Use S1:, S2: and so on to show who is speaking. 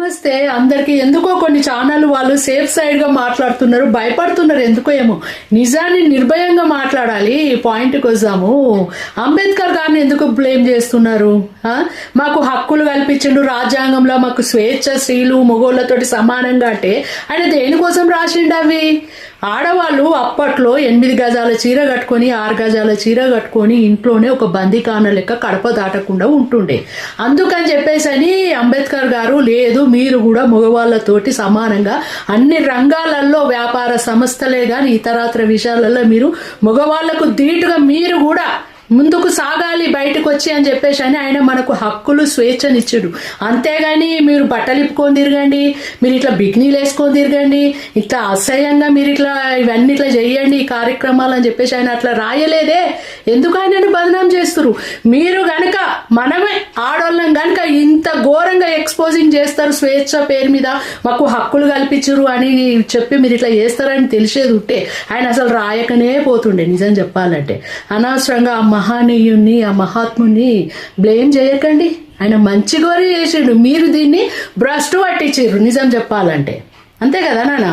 S1: నమస్తే అందరికి. ఎందుకో కొన్ని ఛానల్ వాళ్ళు సేఫ్ సైడ్ గా మాట్లాడుతున్నారు, భయపడుతున్నారు. ఎందుకో ఏమో. నిజాన్ని నిర్భయంగా మాట్లాడాలి. పాయింట్కి వద్దాము. అంబేద్కర్ గారిని ఎందుకు బ్లేమ్ చేస్తున్నారు? మాకు హక్కులు కల్పించిండు రాజ్యాంగంలో, మాకు స్వేచ్ఛ, స్త్రీలు మగోళ్ళతోటి సమానంగా. అంటే ఆయన దేనికోసం రాసిండు అవి? ఆడవాళ్ళు అప్పట్లో 8 గజాల చీర కట్టుకొని 6 గజాల చీర కట్టుకొని ఇంట్లోనే ఒక బందికాన లెక్క కడప దాటకుండా ఉంటుండే. అందుకని చెప్పేసి అంబేద్కర్ గారు లేదు, మీరు కూడా మగవాళ్ళతోటి సమానంగా అన్ని రంగాలలో, వ్యాపార సంస్థలే గాని ఇతరత్ర విషయాలలో మీరు మగవాళ్లకు ధీటుగా మీరు కూడా ముందుకు సాగాలి బయటకు వచ్చి అని చెప్పేసి ఆయన మనకు హక్కులు, స్వేచ్ఛనిచ్చాడు. అంతేగాని మీరు బట్టలు ఇప్పుకొని తిరగండి, మీరు ఇట్లా బిగ్నీలు వేసుకొని తిరగండి, ఇట్లా అసహ్యంగా మీరు ఇట్లా ఇవన్నీ ఇట్లా చెయ్యండి ఈ కార్యక్రమాలు అని చెప్పేసి ఆయన అట్లా రాయలేదే. ఎందుకు ఆయనను బదనాం చేస్తారు? మీరు గనక మనమే ఆడవాళ్ళం గనక ఇంత ఘోరంగా ఎక్స్పోజింగ్ చేస్తారు, స్వేచ్ఛ పేరు మీద మాకు హక్కులు కల్పించరు అని చెప్పి మీరు ఇట్లా చేస్తారని తెలిసేది ఉంటే ఆయన అసలు రాయకనే పోతుండే. నిజం చెప్పాలంటే అనవసరంగా మహానీయుణ్ణి, ఆ మహాత్ముని బ్లేమ్ చేయకండి. ఆయన మంచి గోరి చేసిండు, మీరు దీన్ని భ్రష్టు పట్టించారు నిజం చెప్పాలంటే. అంతే కదా నాన్న?